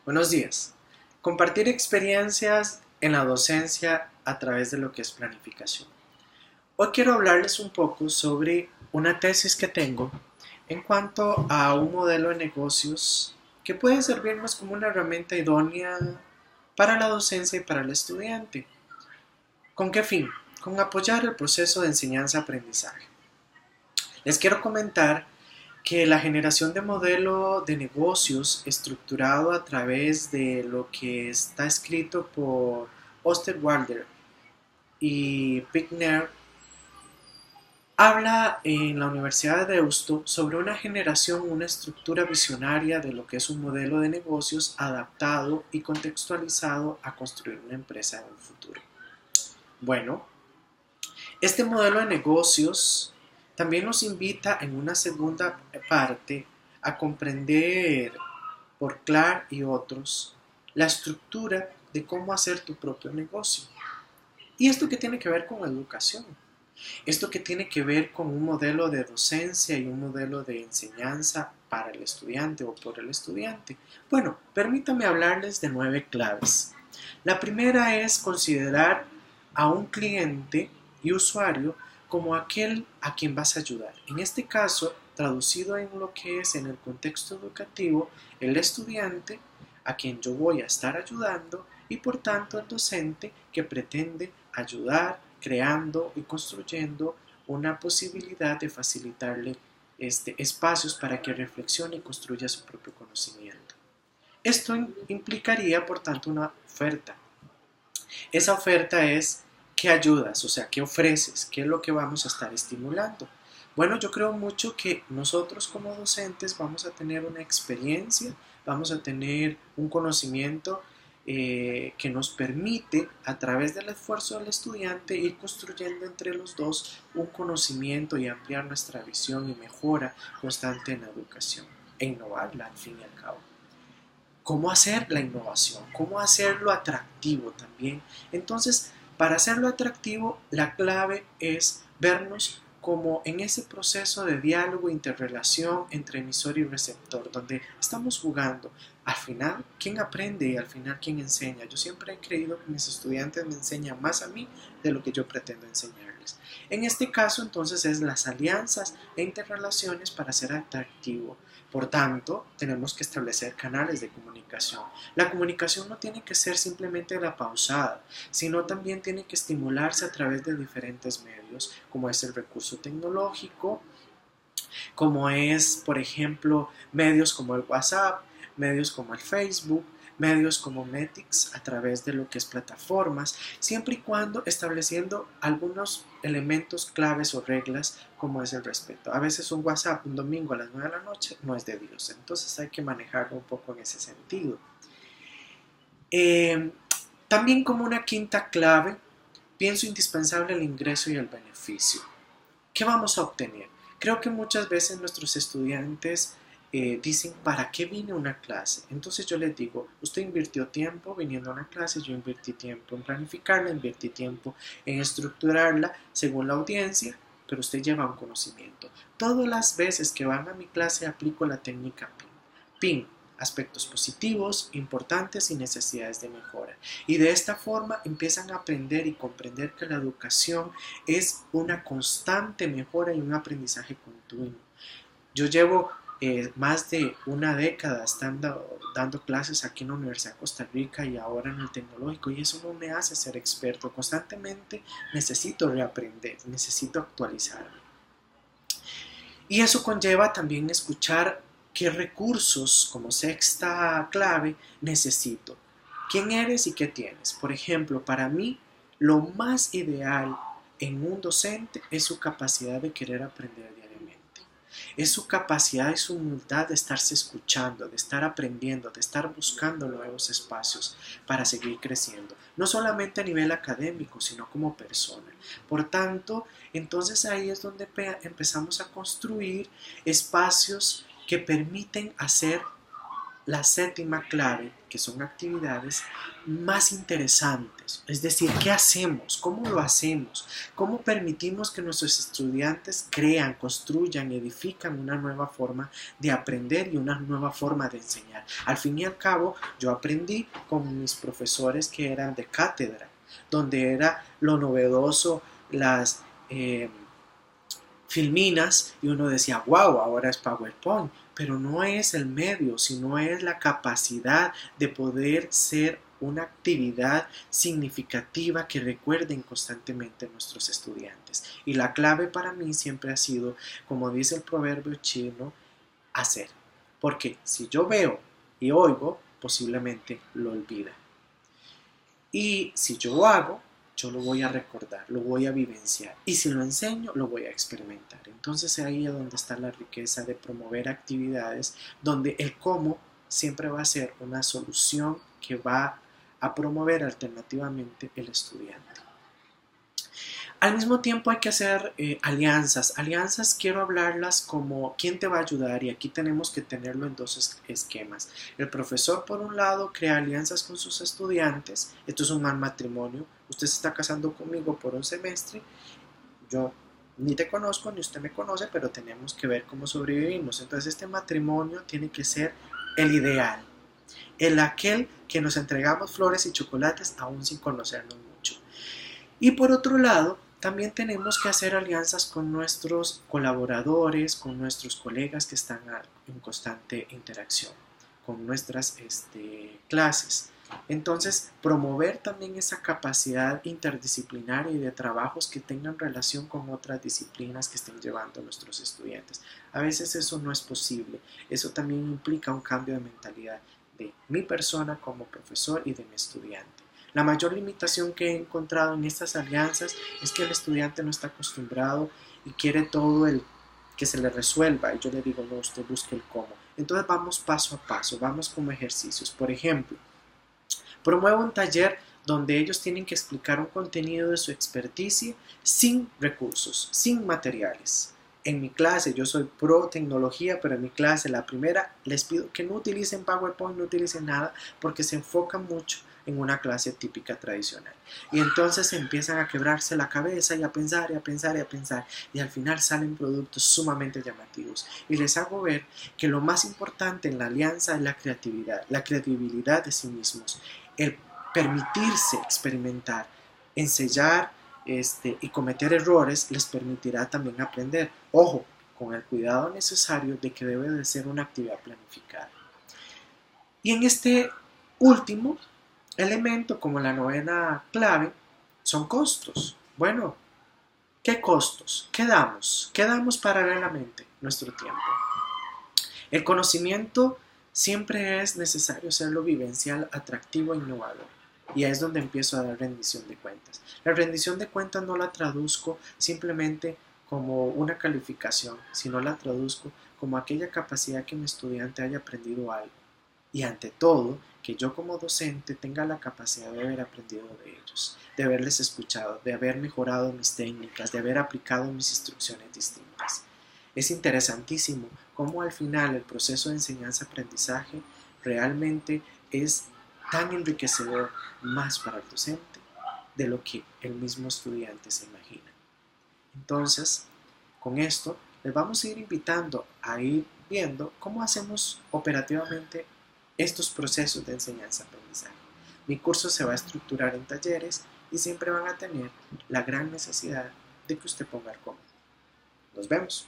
Buenos días. Compartir experiencias en la docencia a través de lo que es planificación. Hoy quiero hablarles un poco sobre una tesis que tengo en cuanto a un modelo de negocios que puede servirnos como una herramienta idónea para la docencia y para el estudiante. ¿Con qué fin? Con apoyar el proceso de enseñanza-aprendizaje. Les quiero comentar que la generación de modelo de negocios estructurado a través de lo que está escrito por Osterwalder y Pickner habla en la Universidad de Deusto sobre una generación, una estructura visionaria de lo que es un modelo de negocios adaptado y contextualizado a construir una empresa en un futuro. Bueno, este modelo de negocios también nos invita en una segunda parte a comprender por Clark y otros la estructura de cómo hacer tu propio negocio. ¿Y esto qué tiene que ver con educación? Esto que tiene que ver con un modelo de docencia y un modelo de enseñanza para el estudiante o por el estudiante. Bueno, permítame hablarles de 9 claves. La primera es considerar a un cliente y usuario como aquel a quien vas a ayudar. En este caso, traducido en lo que es en el contexto educativo, el estudiante a quien yo voy a estar ayudando y por tanto el docente que pretende ayudar creando y construyendo una posibilidad de facilitarle espacios para que reflexione y construya su propio conocimiento. Esto implicaría, por tanto, una oferta. Esa oferta es qué ayudas, o sea, qué ofreces, qué es lo que vamos a estar estimulando. Bueno, yo creo mucho que nosotros como docentes vamos a tener una experiencia, vamos a tener un conocimiento que nos permite, a través del esfuerzo del estudiante, ir construyendo entre los dos un conocimiento y ampliar nuestra visión y mejora constante en la educación e innovarla al fin y al cabo. ¿Cómo hacer la innovación? ¿Cómo hacerlo atractivo también? Entonces, para hacerlo atractivo, la clave es vernos como en ese proceso de diálogo, interrelación entre emisor y receptor, donde estamos jugando. Al final, ¿quién aprende y al final quién enseña? Yo siempre he creído que mis estudiantes me enseñan más a mí de lo que yo pretendo enseñarles. En este caso, entonces, es las alianzas e interrelaciones para ser atractivo. Por tanto, tenemos que establecer canales de comunicación. La comunicación no tiene que ser simplemente la pausada, sino también tiene que estimularse a través de diferentes medios, como es el recurso tecnológico, como es, por ejemplo, medios como el WhatsApp, medios como el Facebook, medios como Metix a través de lo que es plataformas, siempre y cuando estableciendo algunos elementos claves o reglas como es el respeto. A veces un WhatsApp un domingo a las 9 de la noche no es de Dios, entonces hay que manejarlo un poco en ese sentido. Eh, También como una quinta clave, pienso indispensable el ingreso y el beneficio. ¿Qué vamos a obtener? Creo que muchas veces nuestros estudiantes dicen, ¿para qué vine a una clase? Entonces yo les digo, usted invirtió tiempo viniendo a una clase, yo invertí tiempo en planificarla, invertí tiempo en estructurarla según la audiencia, pero usted lleva un conocimiento. Todas las veces que van a mi clase aplico la técnica PIN. PIN, aspectos positivos, importantes y necesidades de mejora. Y de esta forma empiezan a aprender y comprender que la educación es una constante mejora y un aprendizaje continuo. Yo llevo más de una década dando clases aquí en la Universidad de Costa Rica y ahora en el tecnológico, y eso no me hace ser experto. Constantemente necesito reaprender, necesito actualizarme. Y eso conlleva también escuchar qué recursos como sexta clave necesito. ¿Quién eres y qué tienes? Por ejemplo, para mí lo más ideal en un docente es su capacidad de querer aprender diariamente. Es su capacidad y su humildad de estarse escuchando, de estar aprendiendo, de estar buscando nuevos espacios para seguir creciendo. No solamente a nivel académico, sino como persona. Por tanto, entonces ahí es donde empezamos a construir espacios que permiten hacer la séptima clave, que son actividades más interesantes. Es decir, ¿qué hacemos? ¿Cómo lo hacemos? ¿Cómo permitimos que nuestros estudiantes crean, construyan, edifican una nueva forma de aprender y una nueva forma de enseñar? Al fin y al cabo, yo aprendí con mis profesores que eran de cátedra, donde era lo novedoso las filminas y uno decía, wow, ahora es PowerPoint, pero no es el medio, sino es la capacidad de poder ser una actividad significativa que recuerden constantemente nuestros estudiantes. Y la clave para mí siempre ha sido, como dice el proverbio chino, hacer. Porque si yo veo y oigo, posiblemente lo olvida. Y si yo lo hago, yo lo voy a recordar, lo voy a vivenciar. Y si lo enseño, lo voy a experimentar. Entonces ahí es donde está la riqueza de promover actividades, donde el cómo siempre va a ser una solución que va a promover alternativamente el estudiante. Al mismo tiempo hay que hacer alianzas. Alianzas quiero hablarlas como quién te va a ayudar, y aquí tenemos que tenerlo en dos esquemas. El profesor, por un lado, crea alianzas con sus estudiantes. Esto es un mal matrimonio. Usted se está casando conmigo por un semestre. Yo ni te conozco ni usted me conoce, pero tenemos que ver cómo sobrevivimos. Entonces este matrimonio tiene que ser el ideal. El aquel que nos entregamos flores y chocolates aún sin conocernos mucho. Y por otro lado, también tenemos que hacer alianzas con nuestros colaboradores, con nuestros colegas que están en constante interacción, con nuestras clases. Entonces, promover también esa capacidad interdisciplinaria y de trabajos que tengan relación con otras disciplinas que estén llevando nuestros estudiantes. A veces eso no es posible. Eso también implica un cambio de mentalidad de mi persona como profesor y de mi estudiante. La mayor limitación que he encontrado en estas alianzas es que el estudiante no está acostumbrado y quiere todo que se le resuelva. Y yo le digo, no, usted busque el cómo. Entonces vamos paso a paso, vamos como ejercicios. Por ejemplo, promuevo un taller donde ellos tienen que explicar un contenido de su experticia sin recursos, sin materiales. En mi clase, yo soy pro tecnología, pero en mi clase, la primera, les pido que no utilicen PowerPoint, no utilicen nada, porque se enfocan mucho en una clase típica tradicional. Y entonces empiezan a quebrarse la cabeza y a pensar y a pensar y a pensar. Y al final salen productos sumamente llamativos. Y les hago ver que lo más importante en la alianza es la creatividad, la credibilidad de sí mismos, el permitirse experimentar, ensayar y cometer errores les permitirá también aprender. Ojo, con el cuidado necesario de que debe de ser una actividad planificada. Y en este último elemento, como la novena clave, son costos. Bueno, ¿qué costos? ¿Qué damos? ¿Qué damos paralelamente? Nuestro tiempo. El conocimiento siempre es necesario hacerlo vivencial, atractivo e innovador. Y es donde empiezo a dar rendición de cuentas. La rendición de cuentas no la traduzco simplemente como una calificación, sino la traduzco como aquella capacidad que mi estudiante haya aprendido algo. Y ante todo, que yo como docente tenga la capacidad de haber aprendido de ellos, de haberles escuchado, de haber mejorado mis técnicas, de haber aplicado mis instrucciones distintas. Es interesantísimo cómo al final el proceso de enseñanza-aprendizaje realmente es tan enriquecedor más para el docente de lo que el mismo estudiante se imagina. Entonces, con esto les vamos a ir invitando a ir viendo cómo hacemos operativamente estos procesos de enseñanza-aprendizaje. Mi curso se va a estructurar en talleres y siempre van a tener la gran necesidad de que usted ponga el cómo. Nos vemos.